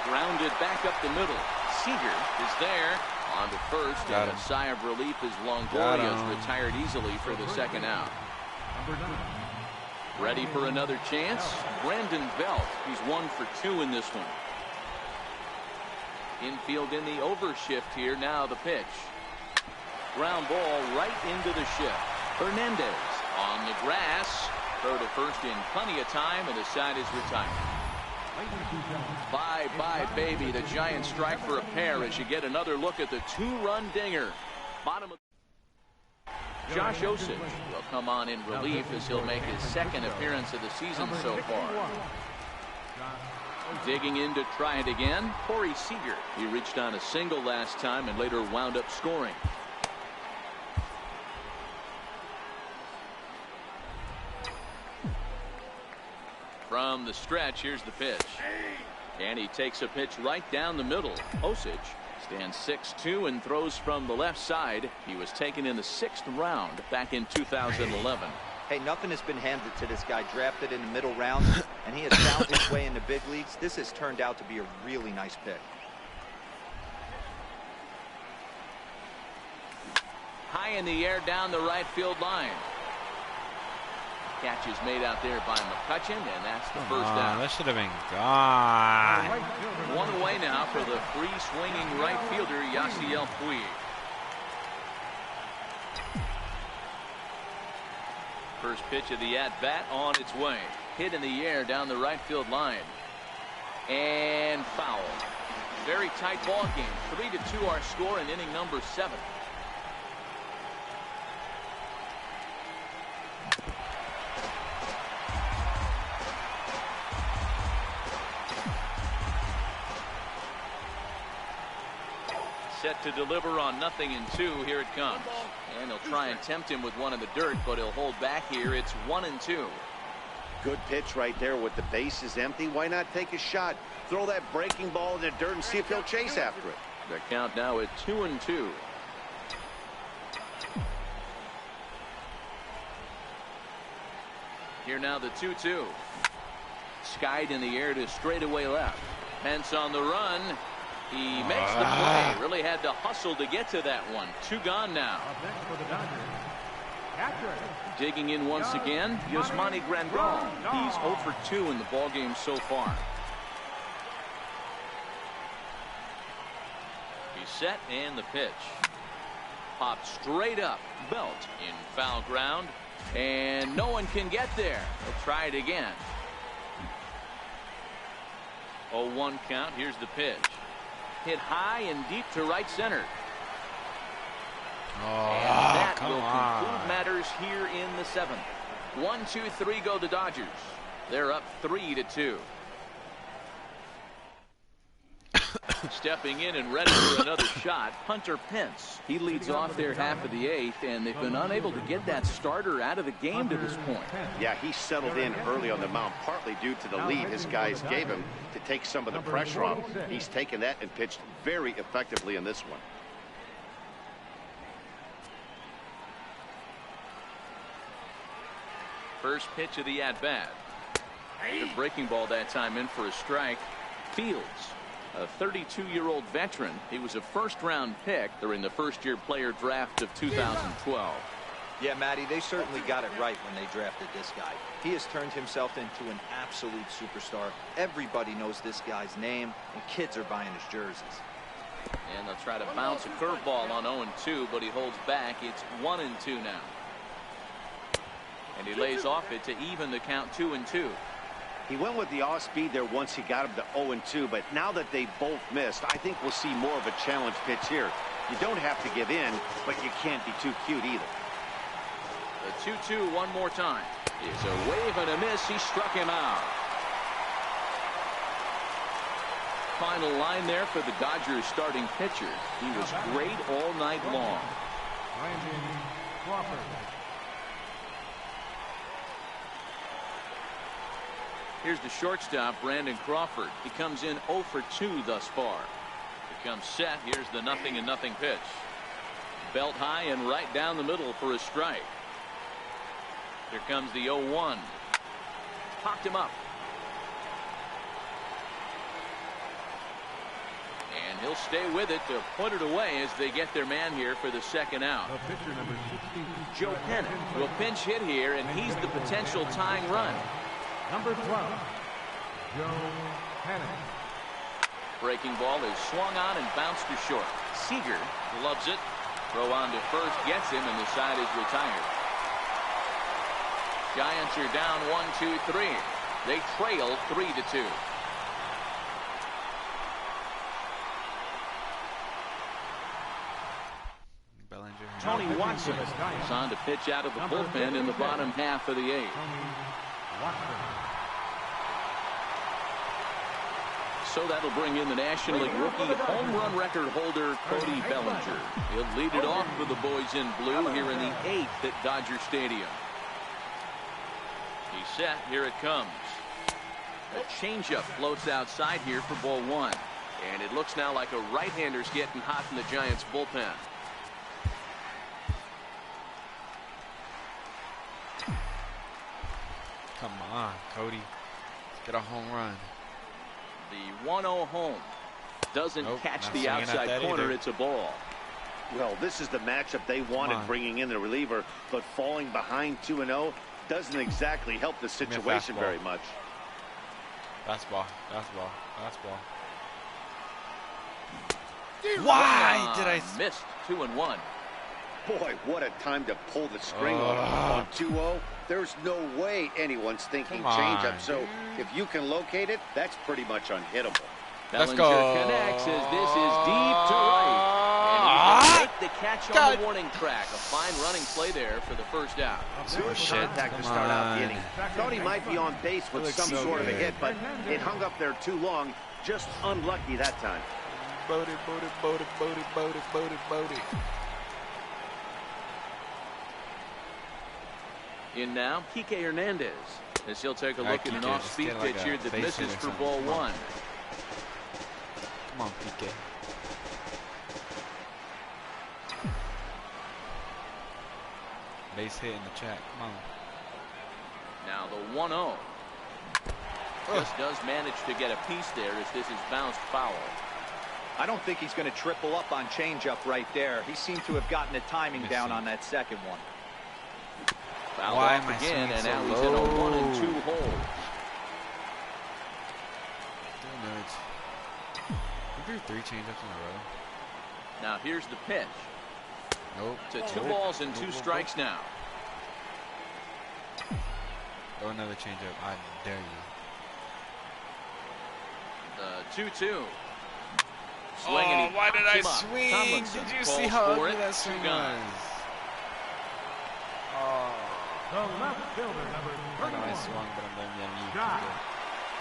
Grounded back up the middle. Seager is there On to first, and a sigh of relief as Longoria retired easily for the second out. Ready for another chance? Brandon Belt. He's 1 for 2 in this one. Infield in the overshift here. Now the pitch. Ground ball right into the shift. Hernandez on the grass. Throw to first in plenty of time, and the side is retired. Bye-bye, baby. The Giants strike for a pair as you get another look at the 2-run dinger. Bottom of Josh Osich will come on in relief as he'll make his second appearance of the season so far. Digging in to try it again, Corey Seager. He reached on a single last time and later wound up scoring. From the stretch, here's the pitch. And he takes a pitch right down the middle. Osich stands 6'2" and throws from the left side. He was taken in the 6th round back in 2011. Hey, nothing has been handed to this guy. Drafted in the middle rounds, and he has found his way in the big leagues. This has turned out to be a really nice pick. High in the air down the right field line. Catch is made out there by McCutchen, and that's the first down. That should have been gone. 1 away now for the free swinging right fielder, Yasiel Puig. First pitch of the at-bat on its way. Hit in the air down the right field line. And foul. Very tight ball game. 3-2 our score in inning number 7. Set to deliver on 0-2. Here it comes. And he'll try and tempt him with one in the dirt, but he'll hold back here. It's 1-2. Good pitch right there with the bases empty. Why not take a shot? Throw that breaking ball in the dirt and see if he'll chase after it. The count now at 2-2. Here now the 2-2. Skied in the air to straightaway left. Pence on the run. He makes the play. Really had to hustle to get to that one. 2 gone now. Digging in once again, Yasmani Grandal. He's 0 for 2 in the ballgame so far. He's set, and the pitch. Popped straight up. Belt in foul ground, and no one can get there. He'll try it again. 0-1 count. Here's the pitch. Hit high and deep to right center. And that will conclude matters here in the 7th. 1-2-3 go the Dodgers. They're up 3-2. Stepping in and ready for another shot, Hunter Pence. He leads off their half of the 8th, and they've been unable to get that starter out of the game to this point. Yeah, he settled in early on the mound, partly due to the lead his guys gave him to take some of the pressure off. He's taken that and pitched very effectively in this one. First pitch of the at-bat. The breaking ball that time in for a strike. Fields, a 32-year-old veteran. He was a first-round pick during the first-year player draft of 2012. Yeah, Matty, they certainly got it right when they drafted this guy. He has turned himself into an absolute superstar. Everybody knows this guy's name, and kids are buying his jerseys. And they'll try to bounce a curveball on 0-2, but he holds back. It's 1-2 now. And he lays off it to even the count 2-2. He went with the off speed there once he got him to 0-2, but now that they both missed, I think we'll see more of a challenge pitch here. You don't have to give in, but you can't be too cute either. The 2-2 one more time. It's a wave and a miss. He struck him out. Final line there for the Dodgers starting pitcher. He was great all night long. Here's the shortstop, Brandon Crawford. He comes in 0 for 2 thus far. He comes set. Here's the 0-0 pitch. Belt high and right down the middle for a strike. Here comes the 0-1. Popped him up. And he'll He'll stay with it to put it away as they get their man here for the second out. The pitcher number 60, Joe Pennant will pinch hit here, and he's the potential tying run. number 12, Joe Pennant. Breaking ball is swung on and bounced to short. Seager loves it. Throw on to first gets him, and the side is retired. Giants are down 1-2-3. They trail 3-2. Tony Watson is on to pitch out of the bullpen in the bottom half of the eighth. So that'll bring in the National League rookie home run record holder Cody Bellinger. He'll lead it off for the boys in blue here in the eighth at Dodger Stadium. He's set. Here it comes. A changeup floats outside here for ball one. And it looks now like a right-hander's getting hot in the Giants bullpen. Come on, Cody. Get a home run. The 1-0 home. Doesn't catch the outside corner. It's a ball. Well, this is the matchup they wanted, bringing in the reliever, but falling behind 2-0 doesn't exactly help the situation very much. Fastball, fastball, fastball. Why did I missed 2-1? Boy, what a time to pull the string on 2-0. There's no way anyone's thinking changeup. So if you can locate it, that's pretty much unhittable. Let's go. Connects as this is deep to right. And he can make the catch on the warning track. A fine running play there for the first out. Good contact to start out the inning. Thought he might be on base with some sort of a hit, but it hung up there too long. Just unlucky that time. Bodie, Bodie, Bodie, Bodie, Bodie, Bodie, Bodie. In now, Kike Hernandez, as he'll take a look at an off-speed pitch here that misses for ball one. Come on, Kike. Base hit in the chat. Come on. Now the 1-0. Just does manage to get a piece there as this is bounced foul. I don't think he's going to triple up on changeup right there. He seemed to have gotten the timing down on that second one. Fouled off again, and now he's in a 1-2 hole. We threw 3 changeups in a row. Now here's the pitch. Nope. To 2 balls and 2 strikes now. Throw another changeup. I dare you. The 2-2. Swing and he why did I pops him up. swing? Tomlinson Did you see calls how for ugly it. that swing 2 gone. was? The left fielder, number I know I 31, swung, but I'm letting you Jock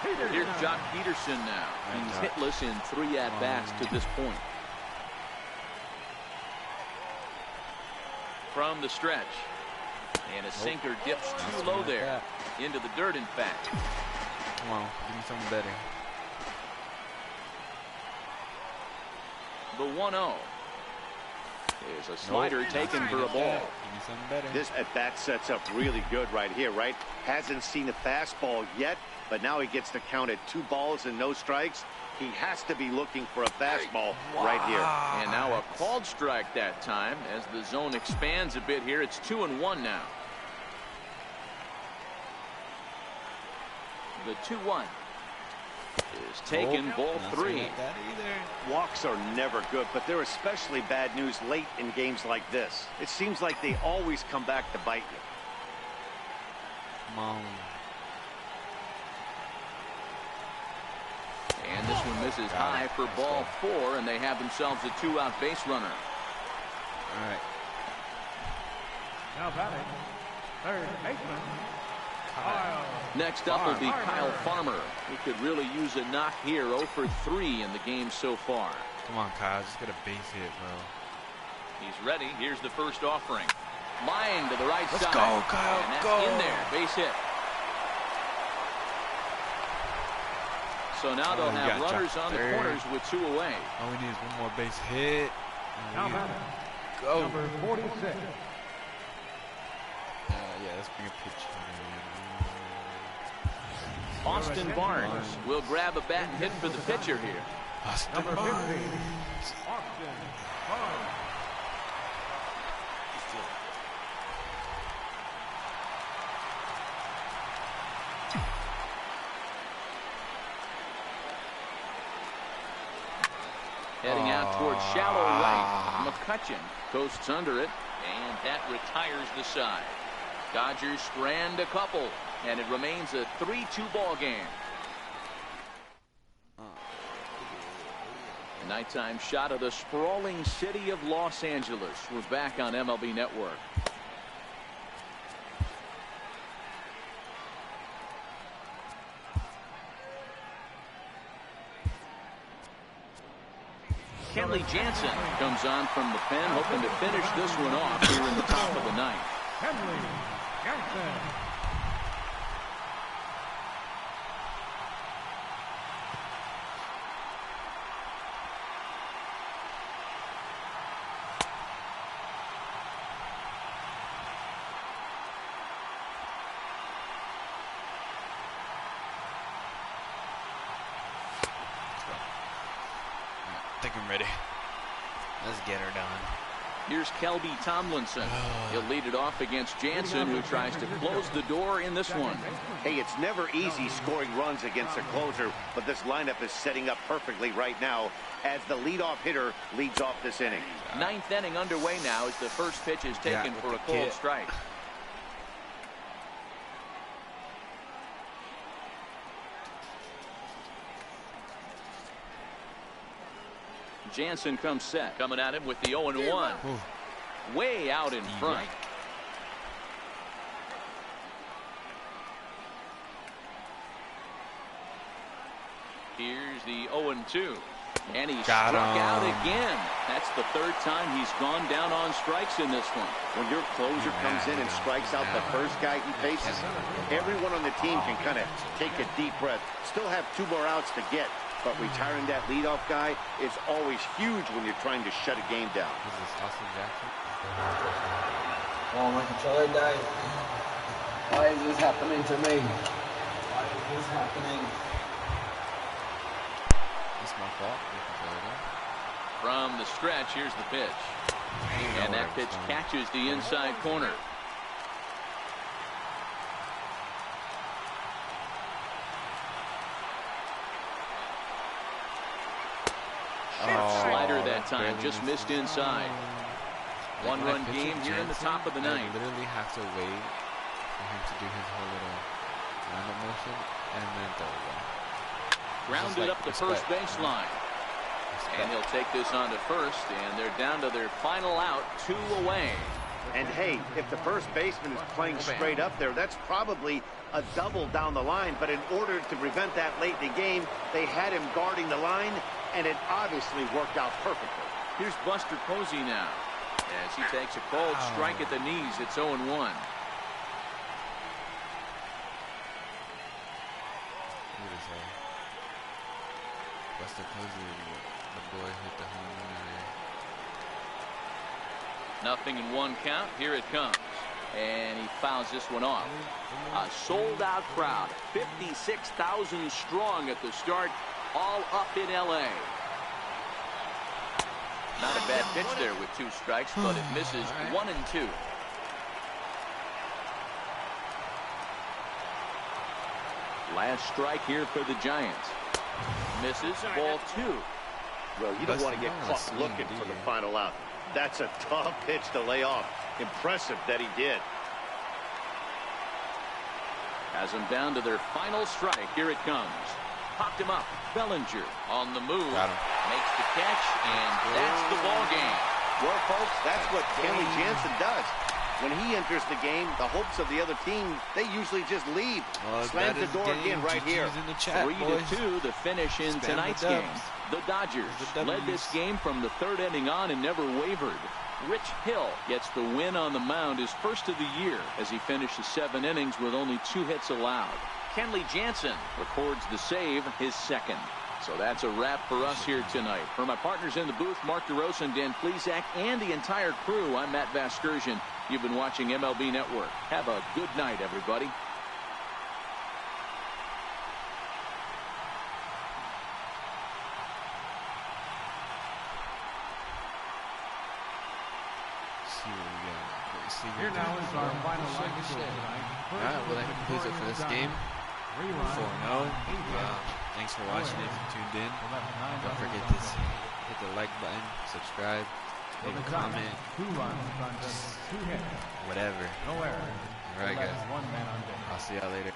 Peterson. Here's Jock Peterson now. He's hitless in 3 at-bats to this point. From the stretch. And a sinker dips too low there. Into the dirt, in fact. Come on, give me something better. The 1-0. There's a slider taken for a ball. Give me something better. This at-bat sets up really good right here, right? Hasn't seen a fastball yet, but now he gets to count at 2 balls and no strikes. He has to be looking for a fastball right here. And now a called strike that time as the zone expands a bit here. It's 2-1 now. The 2-1 is taken, ball 3. Walks are never good, but they're especially bad news late in games like this. It seems like they always come back to bite you. Come on. And this one misses high for ball 4, and they have themselves a 2-out base runner. All right. Now batting, third baseman, Kyle. Next up will be Kyle Farmer. He could really use a knock here. 0 for 3 in the game so far. Come on, Kyle. Just get a base hit, bro. He's ready. Here's the first offering. Line to the right side. Let's go, Kyle. And that's go. in there. Base hit. So now they'll have runners on the corners with 2 away. All we need is one more base hit. Now batting, Go. number 46, Yeah, let's bring a pitch. Austin Barnes will grab a bat and hit for the pitcher here. Number 15, Austin Barnes. Heading out towards shallow right. McCutcheon coasts under it, and that retires the side. Dodgers strand a couple, and it remains a 3-2 ball game. A nighttime shot of the sprawling city of Los Angeles. We're back on MLB Network. Kenley Jansen comes on from the pen, hoping to finish this one off here in the top of the ninth. Kenley Jansen. I think I'm ready. Let's get her done. Here's Kelby Tomlinson. He'll lead it off against Jansen, who tries to close the door in this one. Hey, it's never easy scoring runs against a closer, but this lineup is setting up perfectly right now as the leadoff hitter leads off this inning. Ninth inning underway now as the first pitch is taken for a cold strike. Jansen comes set, coming at him with the 0-1. Way out in front. Here's the 0-2. And he struck out again. That's the third time he's gone down on strikes in this one. When your closer comes in and strikes out the first guy he faces, everyone on the team can kind of take a deep breath. Still have 2 more outs to get. But retiring that leadoff guy is always huge when you're trying to shut a game down. Is this Austin Jackson? Oh, my controller died. Why is this happening to me? Why is this happening? It's my fault. From the stretch, here's the pitch. And that pitch catches the inside corner. Slider that time, just missed inside. One-run game here in the top of the ninth. Literally have to wait for him to do his whole little lineup motion and then throw it away. Grounded up the first baseline. And he'll take this on to first, and they're down to their final out, 2 away. And hey, if the first baseman is playing straight up there, that's probably a double down the line. But in order to prevent that late in the game, they had him guarding the line, and it obviously worked out perfectly. Here's Buster Posey now, as he takes a cold strike at the knees. It's 0-1. Buster Posey, the boy hit the home run area. Nothing in 1 count. Here it comes. And he fouls this one off. A sold-out crowd, 56,000 strong at the start, all up in L.A. Not a bad pitch there with 2 strikes, but it misses 1 and 2. Last strike here for the Giants. Misses, ball 2. Well, you don't want to get caught looking for the final out. That's a tough pitch to lay off. Impressive that he did. Has them down to their final strike. Here it comes. Popped him up. Bellinger on the move. Makes the catch, and that's the ball game. Well, folks, that's what Kenley Jansen does. When he enters the game, the hopes of the other team, they usually just leave. Slams the door again right here. 3-2, the finish in tonight's game. The Dodgers led this game from the 3rd inning on and never wavered. Rich Hill gets the win on the mound, his first of the year, as he finishes 7 innings with only 2 hits allowed. Kenley Jansen records the save, his 2nd. So that's a wrap for us here tonight. For my partners in the booth, Mark DeRosa and Dan Plesac, and the entire crew, I'm Matt Vasgersian. You've been watching MLB Network. Have a good night, everybody. see what we got. See Here now is our final line score tonight. Alright, well that concludes it for this game. 4-0. Thanks for watching if you tuned in. Don't forget to hit the like button, subscribe, leave a comment, whatever. Alright guys, I'll see y'all later.